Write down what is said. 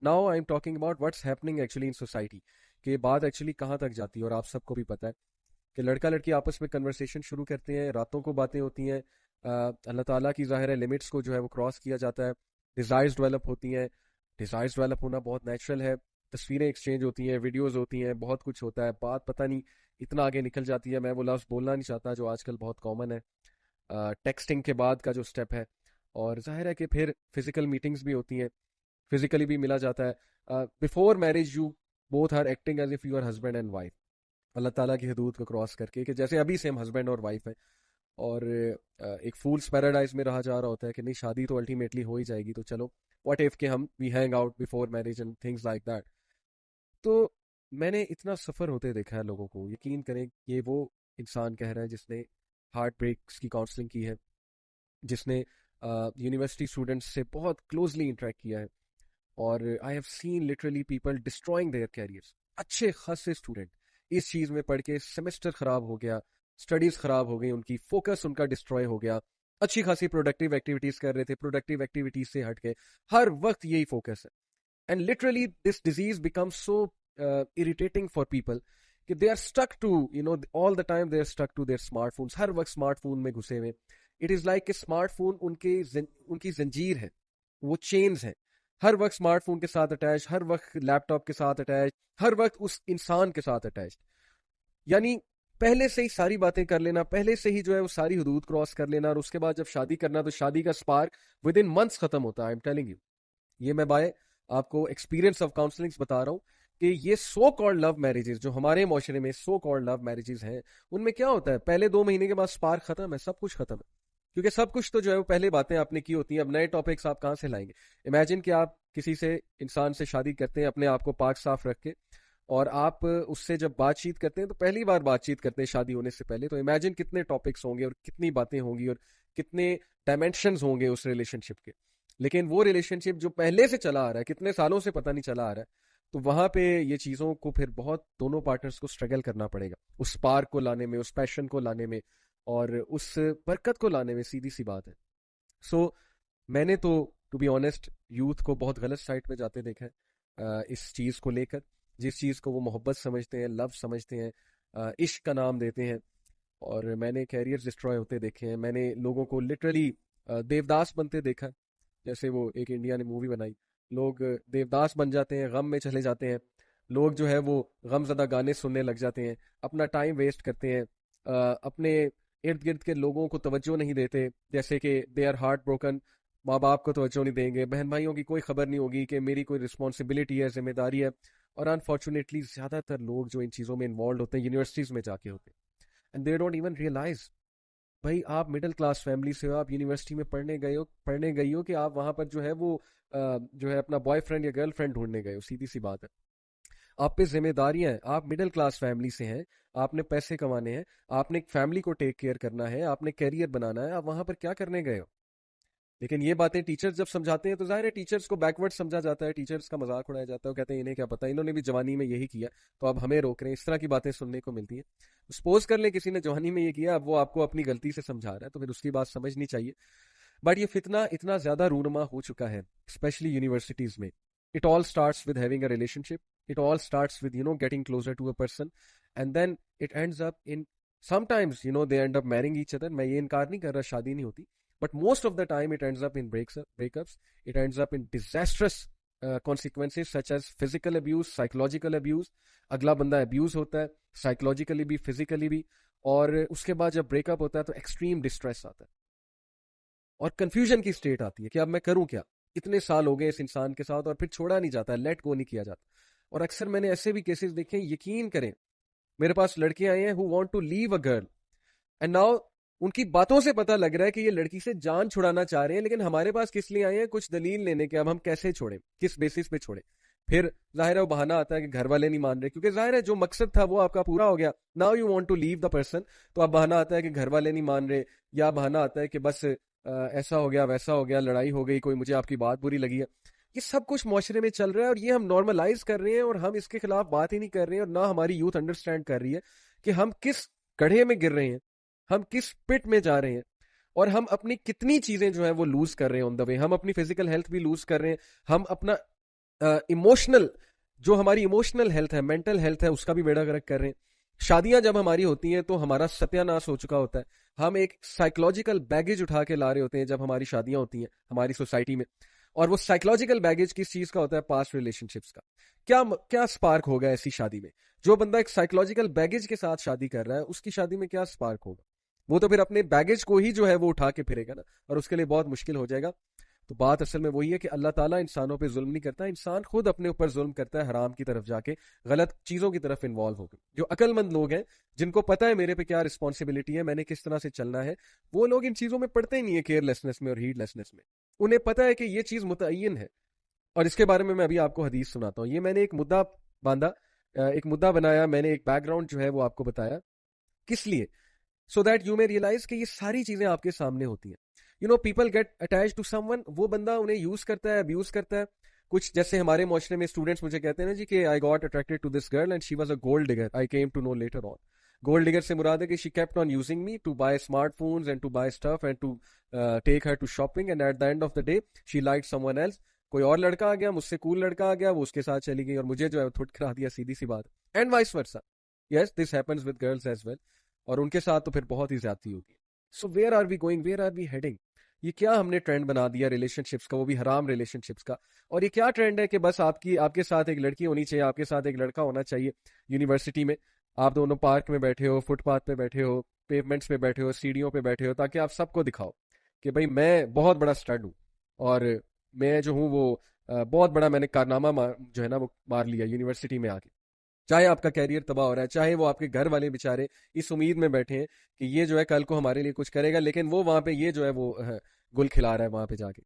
Now I am talking about what's happening actually in society, कि बात actually कहाँ तक जाती है। और आप सबको भी पता है कि लड़का लड़की आपस में कन्वर्सेशन शुरू करते हैं, रातों को बातें होती हैं, अल्लाह ताला की ज़ाहिर है लिमिट्स को जो है वो क्रॉस किया जाता है, डिज़ायर्स डेवलप होती हैं। डिज़ायर्स डेवलप होना बहुत नेचुरल है, तस्वीरें एक्सचेंज होती हैं, वीडियोज़ होती हैं, बहुत कुछ होता है, बात पता नहीं इतना आगे निकल जाती है। मैं वो लफ्ज़ बोलना नहीं चाहता जो आजकल बहुत कॉमन है, टेक्सटिंग के बाद का जो स्टेप है। और जाहिर है कि फिर फिजिकल मीटिंग्स भी होती हैं, फिजिकली भी मिला जाता है। Before marriage you both are acting as if you are husband and wife, अल्लाह ताला की हदूद को क्रॉस करके, कि जैसे अभी से हम हस्बैंड और वाइफ है। और एक फूल्स पैराडाइज में रहा जा रहा होता है कि नहीं शादी तो अल्टीमेटली हो ही जाएगी, तो चलो व्हाट इफ के हम we hang out before marriage and things like that. तो मैंने इतना सफ़र होते देखा है लोगों को, यकीन करें ये वो इंसान कह रहा है जिसने हार्ट ब्रेक्स की काउंसलिंग की है, जिसने यूनिवर्सिटी स्टूडेंट्स से बहुत क्लोजली इंटरेक्ट किया है। और I have seen literally people destroying there carriers, अच्छे खासे स्टूडेंट इस चीज़ में पढ़ के सेमेस्टर खराब हो गया, स्टडीज़ खराब हो गई उनकी, फोकस उनका डिस्ट्रॉय हो गया। अच्छी खासी प्रोडक्टिव एक्टिविटीज़ कर रहे थे, प्रोडक्टिव एक्टिविटीज़ से हट के हर वक्त यही फोकस है। And literally this disease becomes so irritating for people कि they are stuck to all the time they are stuck to their smartphones, हर वक्त स्मार्टफोन में घुसे हुए। इट इज़ लाइक कि स्मार्टफोन उनकी जंजीर है, वो चेन्स हैं, हर वक्त स्मार्टफोन के साथ अटैच, हर वक्त लैपटॉप के साथ अटैच, हर वक्त उस इंसान के साथ अटैच। यानी पहले से ही सारी बातें कर लेना, पहले से ही जो है वो सारी हदूद क्रॉस कर लेना, और उसके बाद जब शादी करना तो शादी का स्पार्क विद इन मंथ्स खत्म होता है। आई एम टेलिंग यू, ये मैं बाय आपको एक्सपीरियंस ऑफ काउंसलिंग बता रहा हूँ कि ये सो कॉल्ड लव मैरिजेस जो हमारे माशरे में सो कॉल्ड लव मैरिजेस हैं, उनमें क्या होता है, पहले 2 महीने के बाद स्पार्क खत्म है, सब कुछ खत्म है। क्योंकि सब कुछ तो जो है वो पहले बातें आपने की होती हैं, अब नए टॉपिक्स आप कहाँ से लाएंगे। इमेजिन कि आप किसी से इंसान से शादी करते हैं अपने आप को पाक साफ रख के, और आप उससे जब बातचीत करते हैं तो पहली बार बातचीत करते हैं शादी होने से पहले, तो इमेजिन कितने टॉपिक्स होंगे और कितनी बातें होंगी और कितने डायमेंशंस होंगे उस रिलेशनशिप के। लेकिन वो रिलेशनशिप जो पहले से चला आ रहा है, कितने सालों से पता नहीं चला आ रहा है, तो वहां पे ये चीज़ों को फिर बहुत दोनों पार्टनर्स को स्ट्रगल करना पड़ेगा उस स्पार्क को लाने में, उस पैशन को लाने में, और उस बरकत को लाने में। सीधी सी बात है। सो मैंने तो टू बी ऑनेस्ट यूथ को बहुत गलत साइड पे जाते देखा है, इस चीज़ को लेकर, जिस चीज़ को वो मोहब्बत समझते हैं, लव समझते हैं, इश्क का नाम देते हैं। और मैंने कैरियर डिस्ट्रॉय होते देखे हैं, मैंने लोगों को लिटरली देवदास बनते देखा है। जैसे वो एक इंडिया ने मूवी बनाई, लोग देवदास बन जाते हैं, गम में चले जाते हैं, लोग जो है वो गमज़दा गाने सुनने लग जाते हैं, अपना टाइम वेस्ट करते हैं, अपने इर्द गिर्द के लोगों को तवज्जो नहीं देते, जैसे कि दे आर हार्ट ब्रोकन, माँ बाप को तवज्जो नहीं देंगे, बहन भाइयों की कोई खबर नहीं होगी कि मेरी कोई रिस्पॉन्सिबिलिटी है, जिम्मेदारी है। और अनफॉर्चुनेटली ज़्यादातर लोग जो इन चीज़ों में इन्वॉल्व होते हैं यूनिवर्सिटीज़ में जाके होते हैं, and they don't even realise. भाई आप मिडिल क्लास फैमिली से हो, आप यूनिवर्सिटी में पढ़ने गई हो कि आप वहां पर जो है वो जो है अपना बॉयफ्रेंड या गर्लफ्रेंड ढूंढने गए हो, सीधी सी बात है। आप पे जिम्मेदारियां हैं, आप मिडिल क्लास फैमिली से हैं, आपने पैसे कमाने हैं, आपने एक फैमिली को टेक केयर करना है, आपने करियर बनाना है, आप वहां पर क्या करने गए हो। लेकिन ये बातें टीचर्स जब समझाते हैं तो जाहिर है टीचर्स को बैकवर्ड समझा जाता है, टीचर्स का मजाक उड़ाया जाता है, कहते हैं इन्हें क्या पता, इन्होंने भी जवानी में यही किया तो अब हमें रोक रहे हैं, इस तरह की बातें सुनने को मिलती है। सपोज कर ले किसी ने जवानी में ये किया, अब वो आपको अपनी गलती से समझा रहा है, तो फिर उसकी बात समझनी चाहिए। बट ये फितना इतना ज्यादा रूनमा हो चुका है, स्पेशली यूनिवर्सिटीज में। It all starts with having a relationship, it all starts with getting closer to a person, and then it ends up in sometimes they end up marrying each other. मैं ये इनकार नहीं कर रहा शादी नहीं होती, but most of the time it ends up in breakups, it ends up in disastrous consequences such as physical abuse, psychological abuse। अगला बंदा abuse होता है साइकोलॉजिकली भी, फिजिकली भी, और उसके बाद जब ब्रेकअप होता है तो एक्सट्रीम डिस्ट्रेस आता है और कंफ्यूजन की स्टेट आती है कि अब मैं करूं क्या, इतने साल हो गए इस इंसान के साथ और फिर छोड़ा नहीं जाता, लेट गो नहीं किया जाता। और अक्सर मैंने ऐसे भी केसेस देखे, यकीन करें मेरे पास लड़के आए हैं who want to leave a girl, and now उनकी बातों से पता लग रहा है कि ये लड़की से जान छुड़ाना चाह रहे हैं, लेकिन हमारे पास किस लिए आए हैं, कुछ दलील लेने के, अब हम कैसे छोड़े, किस बेसिस पे छोड़े। फिर जाहिर है वो बहाना आता है कि घर वाले नहीं मान रहे, क्योंकि जाहिर है जो मकसद था वो आपका पूरा हो गया, now you want to leave the person, तो अब बहाना आता है कि घर वाले नहीं मान रहे, या बहाना आता है कि बस ऐसा हो गया वैसा हो गया, लड़ाई हो गई, कोई मुझे आपकी बात बुरी लगी है। ये सब कुछ माशरे में चल रहा है और ये हम नॉर्मलाइज कर रहे हैं और हम इसके खिलाफ बात ही नहीं कर रहे हैं, और ना हमारी यूथ अंडरस्टैंड कर रही है कि हम किस गड्ढे में गिर रहे हैं, हम किस पिट में जा रहे हैं, और हम अपनी कितनी चीजें जो है वो लूज कर रहे हैं ऑन द वे। हम अपनी फिजिकल हेल्थ भी लूज कर रहे हैं, हम अपना इमोशनल, जो हमारी इमोशनल हेल्थ है, मेंटल हेल्थ है, उसका भी बेड़ा गर्क कर रहे हैं। शादियां जब हमारी होती हैं तो हमारा सत्यानाश हो चुका होता है। हम एक साइकोलॉजिकल बैगेज उठा के ला रहे होते हैं जब हमारी शादियां होती हैं हमारी सोसाइटी में। और वो साइकोलॉजिकल बैगेज किस चीज का होता है? पास्ट रिलेशनशिप्स का। क्या क्या स्पार्क होगा ऐसी शादी में? जो बंदा एक साइकोलॉजिकल बैगेज के साथ शादी कर रहा है, उसकी शादी में क्या स्पार्क होगा? वो तो फिर अपने बैगेज को ही जो है वो उठा के फिरेगा ना, और उसके लिए बहुत मुश्किल हो जाएगा। तो बात असल में वही है कि अल्लाह ताला इंसानों पे जुल्म नहीं करता, इंसान खुद अपने ऊपर जुल्म करता है, हराम की तरफ जाके गलत चीजों की तरफ इन्वॉल्व होकर। जो अकलमंद लोग हैं, जिनको पता है मेरे पे क्या रिस्पॉन्सिबिलिटी है, मैंने किस तरह से चलना है, वो लोग इन चीजों में पड़ते ही नहीं है, केयरलेसनेस में और हीडलेसनेस में। उन्हें पता है कि ये चीज मुतय्यन है। और इसके बारे में मैं अभी आपको हदीस सुनाता हूँ। ये मैंने एक मुद्दा बांधा, एक मुद्दा बनाया, मैंने एक बैकग्राउंड जो है वो आपको बताया। किस लिए? So that you may realise कि ये सारी चीजें आपके सामने होती हैं। You know, people get attach to someone, वो बंदा उन्हें यूज करता है, अब्यूज करता है। कुछ जैसे हमारे माशरे में स्टूडेंट्स मुझे कहते हैं ना जी कि I got attracted to this girl and she was a gold digger, I came to know later on. Gold digger से मुराद है कि she kept on using me to buy smartphones and to buy stuff and to take her to shopping, and at the end of the day she liked someone else. कोई और लड़का आ गया, मुझसे cool लड़का आ गया, वो उसके साथ चली गई और मुझे जो है थुट करा दिया, सीधी सी बात। And vice versa, yes this happens with girls as well. और उनके साथ तो फिर बहुत ही ज्यादती होगी। So where are we going, where are we heading? ये क्या हमने ट्रेंड बना दिया रिलेशनशिप्स का, वो भी हराम रिलेशनशिप्स का। और ये क्या ट्रेंड है कि बस आपके साथ एक लड़की होनी चाहिए, आपके साथ एक लड़का होना चाहिए यूनिवर्सिटी में। आप दोनों पार्क में बैठे हो, फुटपाथ पे बैठे हो, पेवमेंट्स पे बैठे हो, सीढ़ियों पे बैठे हो, ताकि आप सबको दिखाओ कि भाई मैं बहुत बड़ा स्टड हूँ, और मैं जो हूँ वो बहुत बड़ा मैंने कारनामा जो है ना वो मार लिया यूनिवर्सिटी में आके। चाहे आपका कैरियर तबाह हो रहा है, चाहे वो आपके घर वाले बेचारे इस उम्मीद में बैठे हैं कि ये जो है कल को हमारे लिए कुछ करेगा, लेकिन वो वहां पे ये जो है वो गुल खिला रहा है वहां पे जाके।